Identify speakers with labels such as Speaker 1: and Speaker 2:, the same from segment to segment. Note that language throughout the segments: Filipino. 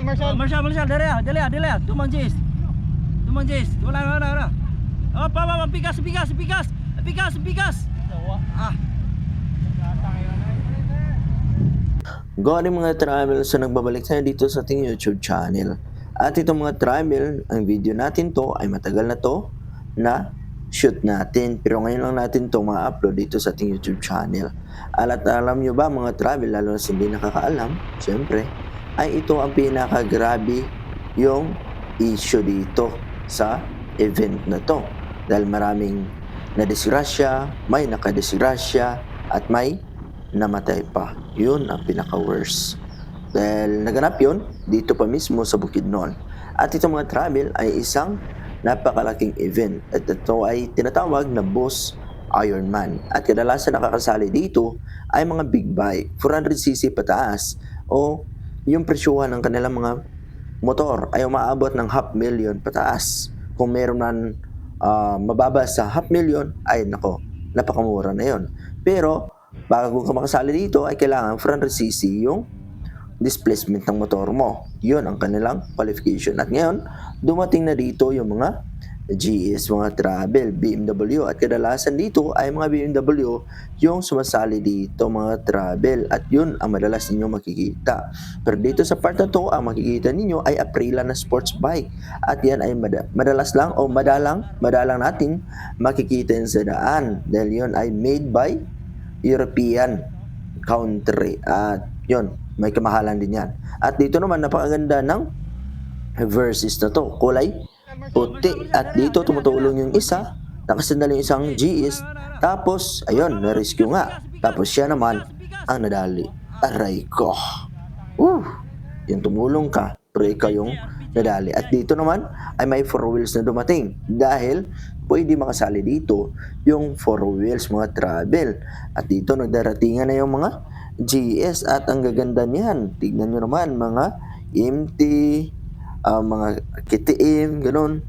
Speaker 1: Marshal, dali ah. Tumang Jis. Wala. Pa, pikas. Ah.
Speaker 2: Good mga travel, so nagbabalik tayo dito sa ating YouTube channel. At itong mga travel, ang video natin to ay matagal na to na shoot natin. Pero ngayon lang natin to ma-upload dito sa ating YouTube channel. At alam nyo ba mga travel, lalo na sa hindi nakakaalam, syempre, ay ito ang pinakagrabe yung issue dito sa event na to. Dahil maraming nadisgrasya, may nakadisgrasya, at may namatay pa. Yun ang pinaka-worst. Dahil naganap yun dito pa mismo sa Bukidnon. At itong mga travel ay isang napakalaking event. At ito ay tinatawag na Boss Ironman. At kadalasan nakakasali dito ay mga big bike, 400cc pataas, o yung presyuhan ng kanilang mga motor ay umaabot ng 500,000 pataas. Kung meron man mababa sa 500,000, ay nako, napakamura na yun. Pero bago ka makasali dito ay kailangan 400cc yung displacement ng motor mo. Yun ang kanilang qualification. At ngayon, dumating na dito yung mga GS, mga travel, BMW. At kadalasan dito ay mga BMW yung sumasali dito mga travel. At yun ang madalas ninyo makikita. Pero dito sa part na to, ang makikita ninyo ay Aprilia na sports bike. At yan ay madalas lang o madalang natin makikita yun sa daan. Dahil yun ay made by European country. At yun, may kamahalan din yan. At dito naman, napakaganda ng Versys na to. Kulay puti. At dito tumutulong yung isa, nakasandal yung isang GS. Tapos, ayun, na-rescue nga. Tapos siya naman ang nadali. Aray ko. Yung tumulong ka, pero ikaw yung nadali. At dito naman ay may 4 wheels na dumating. Dahil pwede makasali dito yung 4 wheels mga travel. At dito nagdaratingan na yung mga GS. At ang gaganda niyan, tignan nyo naman mga MT, mga KTM, ganun.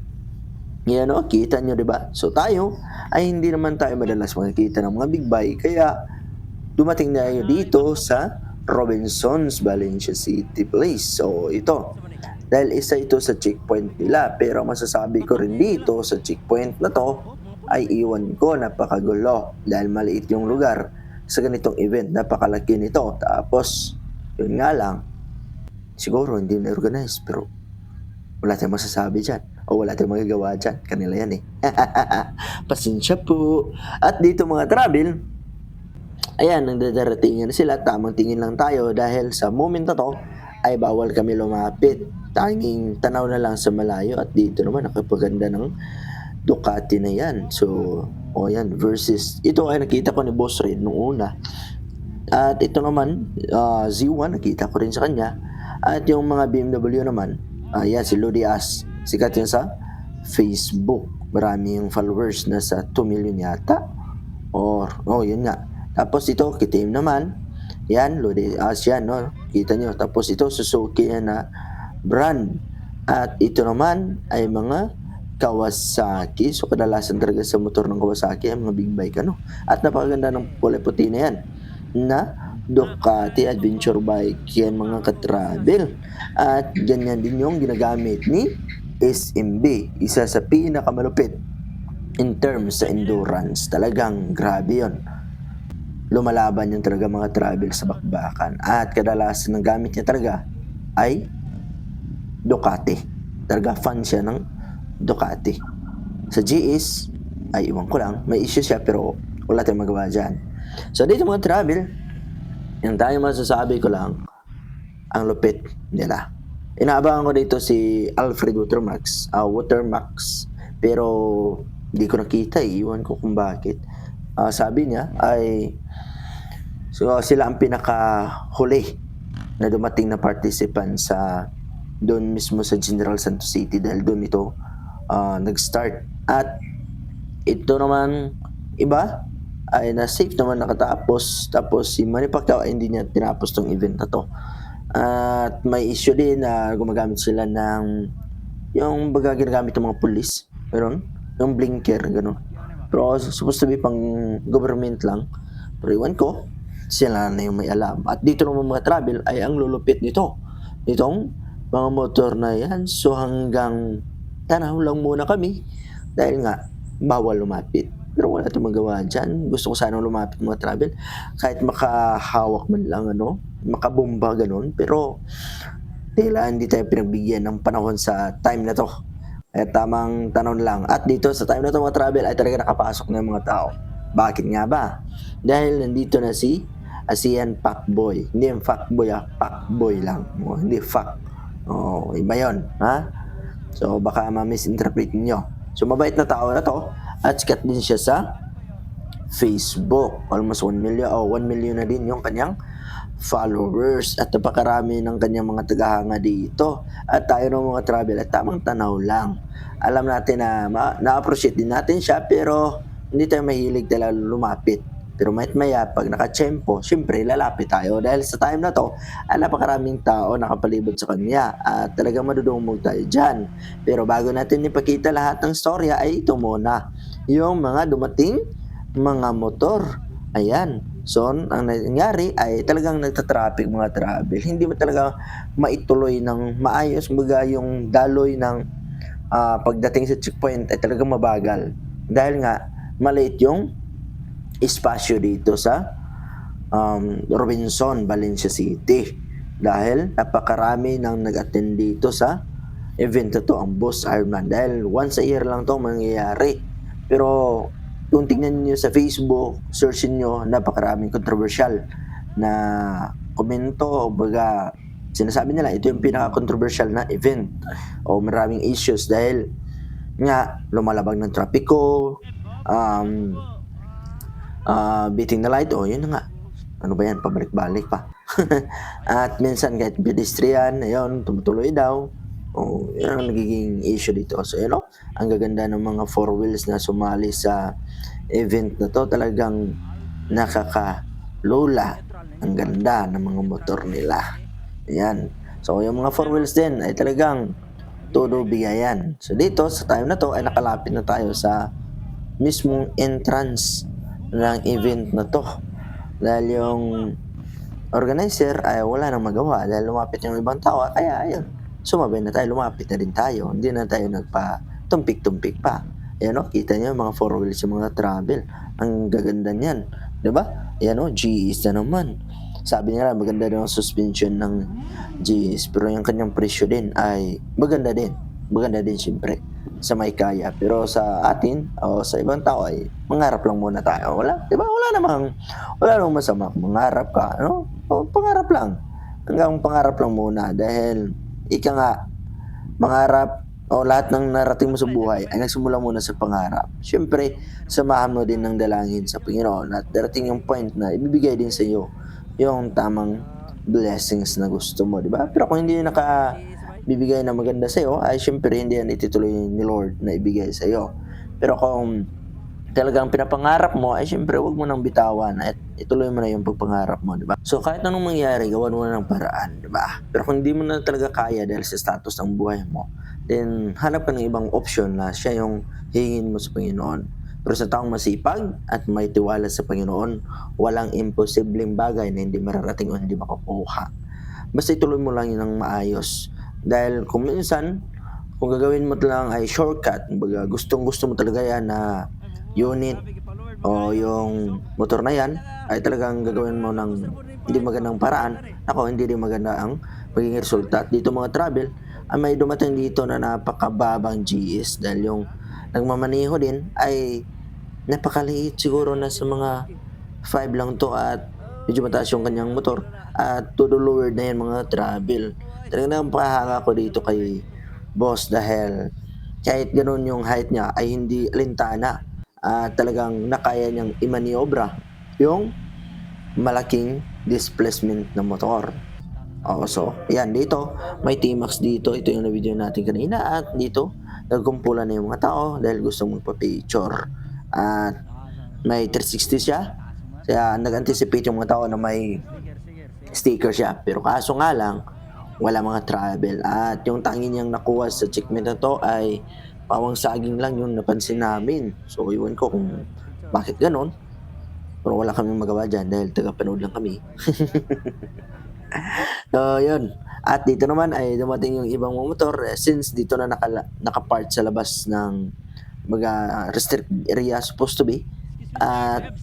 Speaker 2: Yan o, kita nyo diba? So tayo ay hindi naman tayo madalas makikita ng mga big bike. Kaya dumating na dito sa Robinsons, Valencia City Place. So ito, dahil isa ito sa checkpoint nila. Pero masasabi ko rin dito sa checkpoint na to ay iwan ko, napakagulo. Dahil maliit yung lugar sa ganitong event, napakalaki nito. Tapos, yun nga lang, siguro hindi na-organize, pero wala tayong masasabi dyan. O wala tayong magagawa dyan. Kanila yan eh. Pasensya po. At dito mga travel, ayan, nagdadaratingan sila. Tamang tingin lang tayo dahil sa moment na to ay bawal kami lumapit. Tanging tanaw na lang sa malayo. At dito naman nakapaganda ng Ducati na yan. So, yan, Versys. Ito ay nakita ko ni Boss Red nung una. At ito naman, Z1, nakita ko rin sa kanya. At yung mga BMW naman, yan, si Lodias. Sikat yun sa Facebook. Marami yung followers, nasa 2 million yata. Yun nga. Tapos ito, KTM naman. Yan, Lodias yan, no? Kita nyo. Tapos ito, Suzuki yan na brand. At ito naman ay mga Kawasaki. So kadalasan talaga sa motor ng Kawasaki ay mga big bike, ano? At napakaganda ng kulay puti na yan na Ducati adventure bike yan mga ka-travel. At ganyan din yung ginagamit ni SMB, isa sa pinakamalupit in terms sa endurance. Talagang grabe yun. Lumalaban yun talaga mga travel sa bakbakan. At kadalasan ng gamit niya talaga ay Ducati. Talaga fan siya ng Ducati. Sa GS ay iwan ko lang, may issue siya pero wala tayong magawa dyan. So dito mga travel, yung tayo masasabi ko lang, ang lupit nila. Inaabangan ko dito si Alfred Watermax, pero hindi ko nakita, iwan ko kung bakit. Sabi niya ay sila ang pinakahuli na dumating na participant sa doon mismo sa General Santos City, dahil doon ito nag-start. At ito naman iba ay na safe naman nakatapos. Tapos si Manny Pacquiao ay hindi niya tinapos tong event na to. At may issue din na gumagamit sila ng yung baga ginagamit ng mga pulis, meron yung blinker, gano'n. Pero supposed to be pang government lang. Pero iwan ko, sila na yung may alam. At dito naman mga travel ay ang lulupit nitong mga motor na yan. So hanggang tanaw lang muna kami dahil nga bawal lumapit. Pero wala tayong magawa dyan. Gusto ko sanang lumapit mga travel. Kahit makahawak man lang makabomba ganun. Pero tila hindi tayo pinagbigyan ng panahon sa time na to. Kaya tamang tanong lang. At dito sa time na to mga travel ay talaga nakapasok na yung mga tao. Bakit nga ba? Dahil nandito na si ASEAN Fuckboy. Hindi yung fuckboy fuckboy lang. Hindi fuck. Iba yun. Ha? So baka ma-misinterpret nyo. So mabait na tao na to. At sikat din siya sa Facebook. Almost 1 million. 1 million na din yung kanyang followers. At napakarami ng kanyang mga tagahanga dito. At tayo ng mga travel at tamang tanaw lang. Alam natin na na-appreciate din natin siya pero hindi tayo mahilig talaga lumapit. Pero maya pag nakatsyempo, syempre lalapit tayo dahil sa time na to, napakaraming tao nakapalibot sa kanya at talagang madudumog tayo dyan. Pero bago natin ipakita lahat ng storya ay ito muna, yung mga dumating mga motor. Ayan. So, ang nangyari ay talagang nagtatraffic mga travel. Hindi ba talaga maituloy ng maayos, baga yung daloy ng pagdating sa checkpoint ay talagang mabagal. Dahil nga, maliit yung espasyo dito sa Robinson, Valencia City. Dahil napakarami nang nag-attend dito sa event na to, ang Boss Ironman. Dahil once a year lang to mangyayari. Pero kung tingnan niyo sa Facebook, search niyo, napakaraming controversial na komento o baga sinasabi nila ito yung pinaka-controversial na event o maraming issues dahil nga lumalabag ng trapiko, beating the light, yun na nga. Ano ba yan? Pabalik-balik pa. At minsan kahit pedestrian, ayun, tumutuloy daw. Yun ang nagiging issue dito. So, ang gaganda ng mga four wheels na sumali sa event na to. Talagang nakaka-lola. Ang ganda ng mga motor nila. Ayan. So, yung mga four wheels din ay talagang todo bigayan. So, dito, sa time na to, ay nakalapit na tayo sa mismong entrance ng event na to. Dahil yung organizer ay wala nang magawa dahil lumapit yung ibang tao. Kaya, ayun, sumabay na tayo, lumapit na rin tayo. Hindi na tayo nagpa-tumpik-tumpik pa. Ayan kita nyo yung mga four wheels, yung mga travel. Ang gaganda niyan. Diba? Ayan GS na naman. Sabi nila maganda daw ang suspension ng GS. Pero yung kanyang presyo din ay maganda din. Maganda din siyempre sa may kaya. Pero sa atin o sa ibang tao ay mangarap lang muna tayo. Diba? Wala namang masama. Mangarap ka. Pangarap lang. Hanggang pangarap lang muna. Dahil ika nga, mangarap o lahat ng narating mo sa buhay ay nagsimula muna sa pangarap. Siyempre, samahan mo din ng dalangin sa Panginoon at darating yung point na ibibigay din sa iyo yung tamang blessings na gusto mo, di ba? Pero kung hindi bibigay na maganda sa iyo, ay siyempre hindi yan itutuloy ni Lord na ibigay sa iyo. Pero kung talagang pinapangarap mo, ay siyempre wag mo nang bitawan at ituloy mo na yung pagpangarap mo, di ba? So kahit anong mangyari, gawan mo na ng paraan, di ba? Pero kung hindi mo na talaga kaya dahil sa status ng buhay mo, then hanap ka ng ibang option na siya yung hingin mo sa Panginoon. Pero sa taong masipag at may tiwala sa Panginoon, walang imposibleng bagay na hindi mararating o hindi makukuha. Basta ituloy mo lang yun ng maayos. Dahil kung minsan, kung gagawin mo lang ay shortcut, gustong-gusto mo talaga yan na unit o yung motor na yan, ay talagang gagawin mo ng hindi magandang paraan. Hindi rin maganda ang magiging resulta. At dito mga travel, ay may dumating dito na napakababang GS dahil yung nagmamaniho din ay napakaliit siguro na sa mga 5 lang to at medyo mataas yung kanyang motor at to the lower na yan mga travel. Talagang napakahanga ko dito kay boss dahil kahit ganun yung height niya ay hindi alintana at talagang nakaya niyang imaniobra yung malaking displacement ng motor. So, yan dito, may T-Max dito. Ito yung na-video natin kanina at dito, nagkumpulan na yung mga tao dahil gusto magpa-picture. At may 360 siya. Kaya nag-anticipate yung mga tao na may sticker siya. Pero kaso nga lang, wala mga travel. At yung tangi niyang nakuha sa checkmate na to ay pawang saging lang yung napansin namin. So, iwan ko kung bakit ganon. Pero wala kami magawa dyan dahil taga-panood lang kami. So, yun. At dito naman ay dumating yung ibang mga motor since dito na naka-park sa labas ng mga restricted area supposed to be. At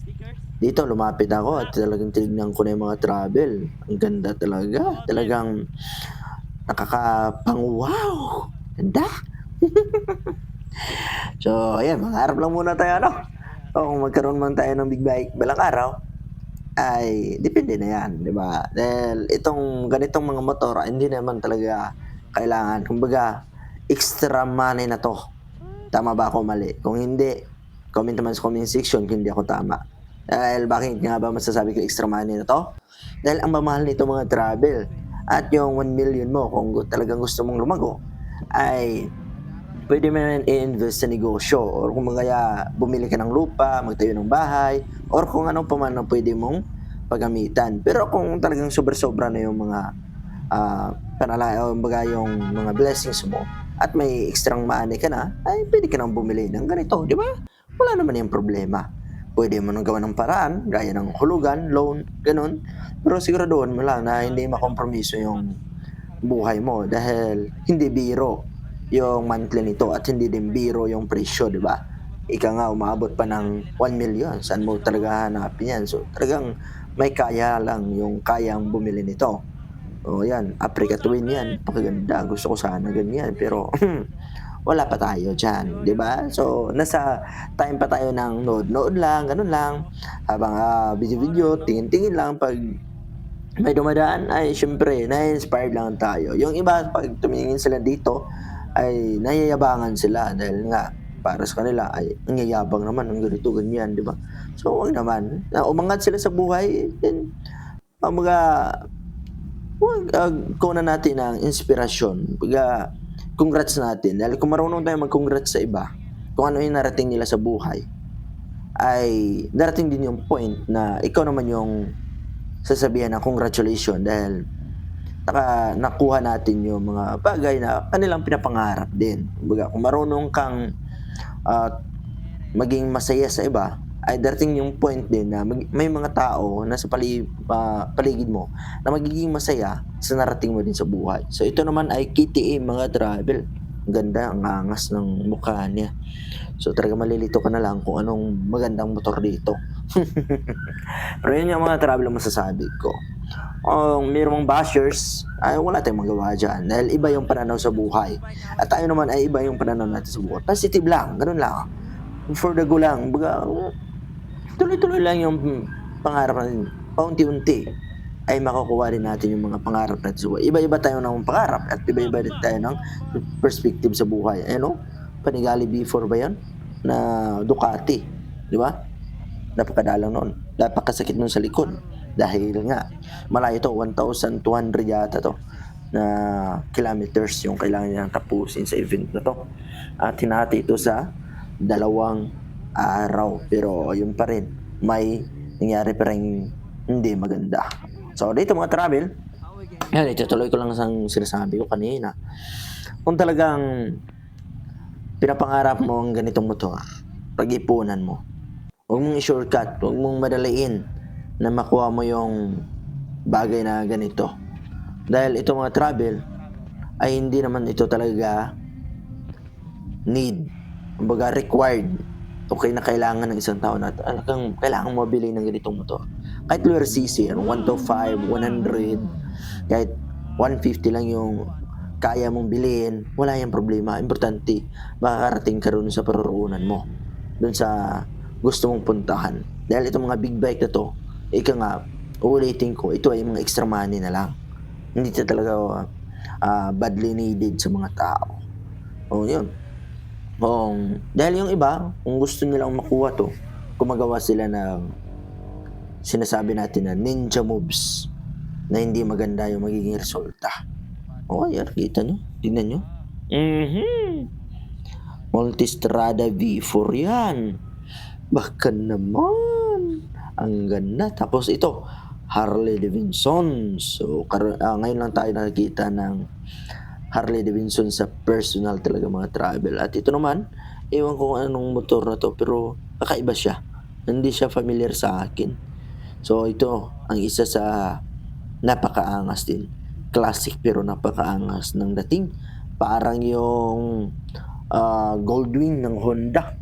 Speaker 2: dito lumapit ako at talagang tinignan ko na yung mga travel. Ang ganda talaga. Talagang nakakapang-wow. Ganda. So, ayan, mangarap lang muna tayo, ano? O kung magkaroon man tayo ng big bike balang araw, ay depende na yan, di ba? Dahil itong ganitong mga motor, hindi naman talaga kailangan. Kumbaga, extra money na to. Tama ba ako mali? Kung hindi, comment naman sa comment section kung hindi ako tama. Dahil bakit nga ba masasabi ko extra money na to? Dahil ang mamahal nito mga travel. At yung 1 million mo, kung talagang gusto mong lumago, ay pwede mo na i-invest sa negosyo or kung kaya bumili ka ng lupa, magtayo ng bahay or kung ano pa man ang pwede mong paggamitan. Pero kung talagang sobra-sobra na yung mga o baga yung mga blessings mo at may ekstrang money ka na, ay pwede ka nang bumili ng ganito, di ba? Wala naman yung problema. Pwede mo nang gawa ng paraan, gaya ng hulugan, loan, ganun. Pero siguraduhan mo lang na hindi makompromiso yung buhay mo dahil hindi biro yung monthly nito at hindi din biro yung presyo, di ba? Ika nga, umabot pa ng 1 million. Saan mo talaga hanapin yan? So, talagang may kaya lang yung kayang bumili nito. O yan, Africa Twin yan. Pakaganda. Gusto ko sana ganyan. Pero, wala pa tayo dyan, di ba? So, nasa time pa tayo ng nood lang, ganun lang. Habang video-video, tingin-tingin lang pag may dumadaan ay syempre na-inspired lang tayo. Yung iba pag tumingin sila dito ay nayayabangan sila dahil nga para sa kanila ay ang yayabang naman ng ganito ganyan, di ba? So wag naman na umangat sila sa buhay then mga wag kunan natin ng inspirasyon. Congrats natin dahil kung marunong tayo mag-congrats sa iba kung ano yung narating nila sa buhay ay darating din yung point na ikaw naman yung sasabihan na congratulations dahil nakuha natin yung mga bagay na kanilang pinapangarap din. Kumbaga, kung marunong kang maging masaya sa iba, ay darating yung point din na may mga tao na sa paligid mo na magiging masaya sa narating mo din sa buhay. So ito naman ay KTM mga travel. Ang ganda, ang angas ng mukha niya. So talaga malilito ka na lang kung anong magandang motor dito. Pero yun yung mga travel ang masasabi ko. Kung mayroong bashers, ay wala tayong magawa dyan. Dahil iba yung pananaw sa buhay. At tayo naman ay iba yung pananaw natin sa buhay. Positive lang, ganun lang. For the go lang. Baga, tuloy-tuloy lang yung pangarap natin. Paunti-unti ay makukuha rin natin yung mga pangarap natin sa buhay. Iba-iba tayo ng pangarap at iba-iba din tayo ng perspective sa buhay. Ano? Panigali before ba yan? Na Ducati. Di ba? Napakadalang noon. Napakasakit nun sa likod. Dahil nga, malayo to, 1,200 yata to na kilometers yung kailangan niyang tapusin sa event na to. At hinati ito sa 2 araw. Pero yun pa rin, may nangyari pa rin hindi maganda. So dito mga travel, yan, itutuloy ko lang ang sinasabi ko kanina. Kung talagang pinapangarap mo ang ganitong motor, pag-ipunan mo. Huwag mong i-shortcut, huwag mong madaliin na makuha mo yung bagay na ganito. Dahil ito mga travel ay hindi naman ito talaga need, kumbaga required. Okay na kailangan ng isang tao na talagang kailangan mo mabili ng ganitong motor. Kahit lower CC, 125, 100, kahit 150 lang yung kaya mong bilhin, wala yung problema. Importante, makakarating ka rin sa paruroonan mo, dun sa gusto mong puntahan. Dahil itong mga big bike na to, ika nga, ulitin ko, ito ay mga extra money na lang. Hindi ito talaga badly needed sa mga tao. O yun. Dahil yung iba, kung gusto nilang makuha to, gumagawa sila ng sinasabi natin na ninja moves na hindi maganda yung magiging resulta. O yan, kita nyo? Tignan nyo? Multistrada V4 yan. Baka naman. Ang ganda. Tapos ito, Harley Davidson. So, ngayon lang tayo nakikita ng Harley Davidson sa personal talaga mga travel. At ito naman, ewan ko anong motor na to, pero kakaiba siya. Hindi siya familiar sa akin. So, ito, ang isa sa napakaangas din. classic pero napakaangas ng dating. Parang yung Goldwing ng Honda.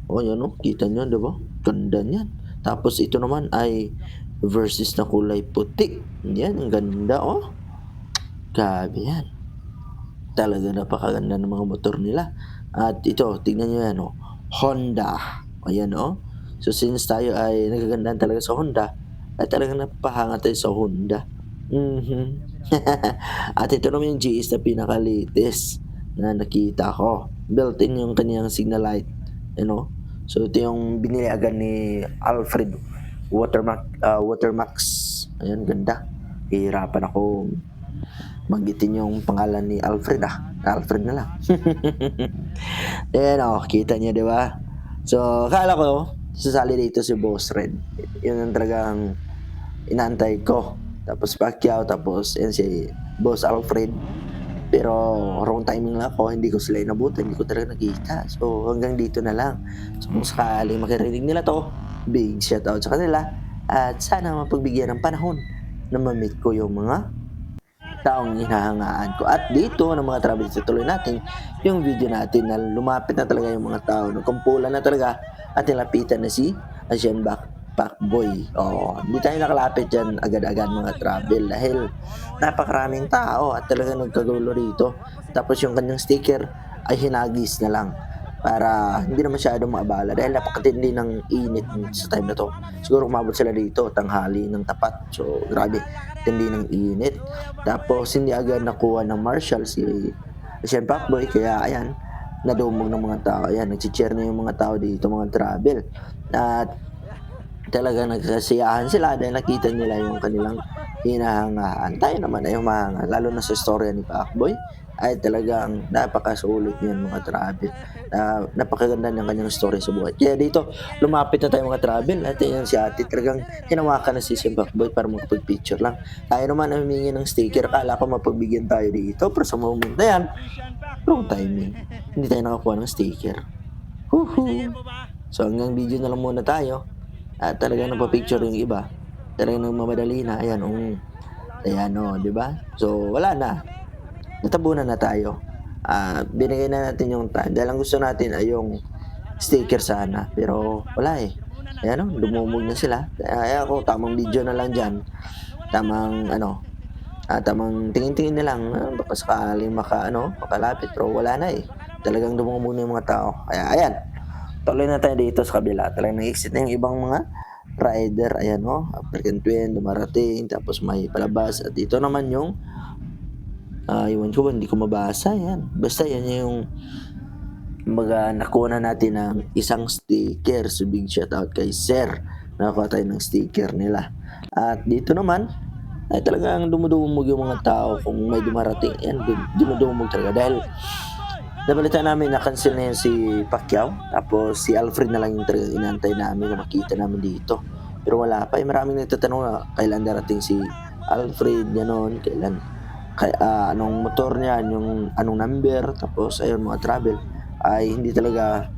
Speaker 2: O yan o, kita nyo, di ba? Ganda niyan. Tapos ito naman ay versus na kulay puti. Yan, ang ganda oh. Grabe yan. Talaga napakaganda ng mga motor nila. At ito, tingnan nyo yan oh. Honda. Ayan oh. So since tayo ay nagagandaan talaga sa Honda, ay talagang napahanga tayo sa Honda. At ito naman yung GS na pinaka-latest na nakita ko. Built-in yung kanyang signal light. You know? So ito yung binili agad ni Alfred Watermax. Ayan, ganda. Hihirapan ako magitin yung pangalan ni Alfred Alfred na lang. Ayan o, kita niyo di ba? So, akala ko, sasali dito si Boss Red. Yun ang talagang inantay ko. Tapos Pacquiao, tapos yan si Boss Alfred. Pero wrong timing lang ako, hindi ko sila inabutan, hindi ko talaga nakita. So hanggang dito na lang. So kung sakaling makirinig nila to, big shoutout sa kanila. At sana mapagbigyan ng panahon na ma-meet ko yung mga taong hinahangaan ko. At dito ng mga travel, tuloy natin yung video natin na lumapit na talaga yung mga tao. Nagkumpulan na talaga at nilapitan na si Asian Backboy. Hindi tayo nakalapit dyan agad-agad mga travel dahil napakaraming tao at talaga nagkagulo rito. Tapos yung kanyang sticker ay hinagis na lang para hindi na masyadong maabala dahil napakatindi ng init sa time na to. Siguro umabot sila dito tanghali ng tapat. So grabe, tindi ng init. Tapos hindi agad nakuha ng marshal si Asian Backboy, kaya ayan, nadumog ng mga tao. Ayan, nagsi-cheer na yung mga tao dito mga travel. At talagang nagsasiyahan sila dahil nakita nila yung kanilang hinahangaan. Tayo naman ay humahanga, lalo na sa storya ni Pacboy ay talagang napakasulit niyan mga travel. Napakaganda ng kanyang story sa buhay. Kaya dito, lumapit na tayo mga travel. At yan si ate, talagang hinawakan na si Pacboy para makapag-picture lang. Tayo naman ay humingi ng sticker. Kala ko mapagbigyan tayo dito. Pero sa moment na yan, wrong timing. Hindi tayo nakakuha ng sticker. So hanggang video na lang muna tayo. At talagang napapicture yung iba. Talagang nagmamadali na. Ayan, ayan o, di ba? So, wala na. Natabunan na tayo. Binigay na natin yung time. Dahil ang gusto natin ay yung sticker sana. Pero, wala eh. Ayan o, dumumog na sila. Ayan ako, tamang video na lang dyan. Tamang, tamang tingin-tingin na lang. Baka sakaling makalapit. Pero wala na eh. Talagang dumumog na yung mga tao. Kaya, ayan. Tuloy na tayo dito sa kabila. Talagang nag-exit na yung ibang mga rider. Ayan o, African Twin, dumarating. Tapos may palabas. At ito naman yung iwan ko, hindi ko mabasa. Yan. Basta yan yung nakuha natin ng isang sticker. So big shoutout kay Sir. Nakakuha tayo ng sticker nila. At dito naman, ay talagang dumudumog yung mga tao kung may dumarating. Yan, dumudumog talaga. Dahil nabalitaan namin na cancel na yan si Pacquiao. Tapos si Alfred na lang yung talagang inantay namin na makita namin dito. Pero wala pa. Maraming nagtatanong na kailan darating si Alfred, gano'n. Kailan, anong motor niya, yung anong number. Tapos ayun mga travel ay hindi talaga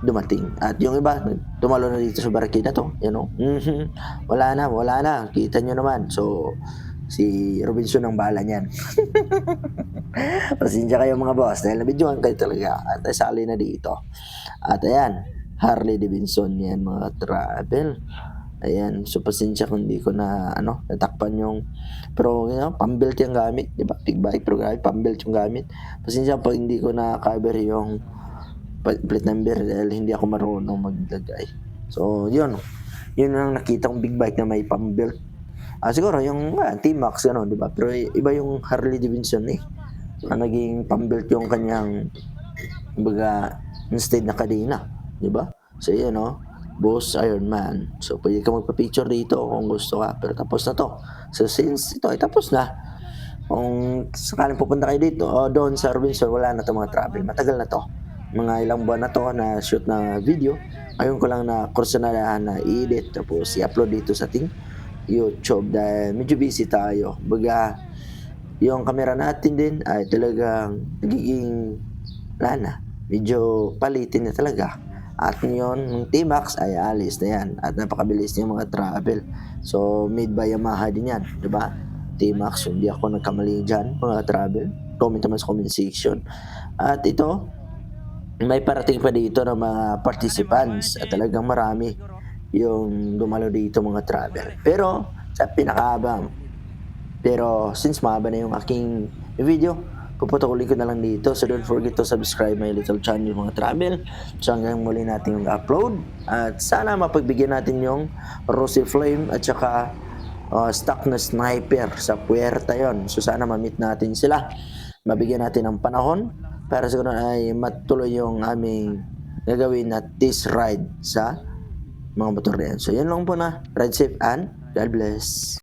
Speaker 2: dumating. At yung iba, tumalo na dito sa barakida to. Yan o. Wala na. Kita nyo naman. So, si Robinson ang bahala niyan. Pasensya kayo mga boss dahil nabidyoan kayo talaga at nasali na dito. At ayan, Harley Davidson yan mga travel. Ayan, so pasensya kung hindi ko na natakpan yung pero pambuilt yung gamit, di ba? Big bike pero pambuilt yung gamit. Pasensya pag hindi ko na cover yung plate number dahil hindi ako marunong maglagay. So, yun ang nakita kong big bike na may pambuilt. Siguro yung T-Max di ba? Pero iba yung Harley Davidson naging pambuilt yung kanyang instead na kadena, di ba? So yun Boss Iron Man. So pwede ka magpa-picture dito kung gusto ka, pero tapos na to. So since ito ay tapos na, kung sakaling pupunta kayo dito doon sa Robinson, wala na to mga travel. Matagal na to. Mga ilang buwan na to na shoot na video. Ayun ko lang na kurso na i-edit tapos i-upload dito sa ating YouTube dahil medyo busy tayo. Baga, yung camera natin din ay talagang nagiging medyo palitin na talaga. At yun, yung T-Max ay alis na yan. At napakabilis niya mga travel. So, made by Yamaha din yan, diba? T-Max. Hindi ako nagkamali dyan mga travel. Comment naman sa comment section. At ito, may parating pa dito ng mga participants at talagang marami yung dumalo dito mga travel. Pero sa pinakaabang, pero since mahaba na yung aking video, puputulin ko na lang dito. So don't forget to subscribe my little channel mga travel. So hanggang muli natin yung upload. At sana mapagbigyan natin yung Rosy Flame at saka stock na sniper sa puwerta yon. So sana ma-meet natin sila. Mabigyan natin ng panahon para siguro ay matuloy yung aming gagawin na test ride sa mga motor na yan. So yun lang po na. Ride safe and God bless.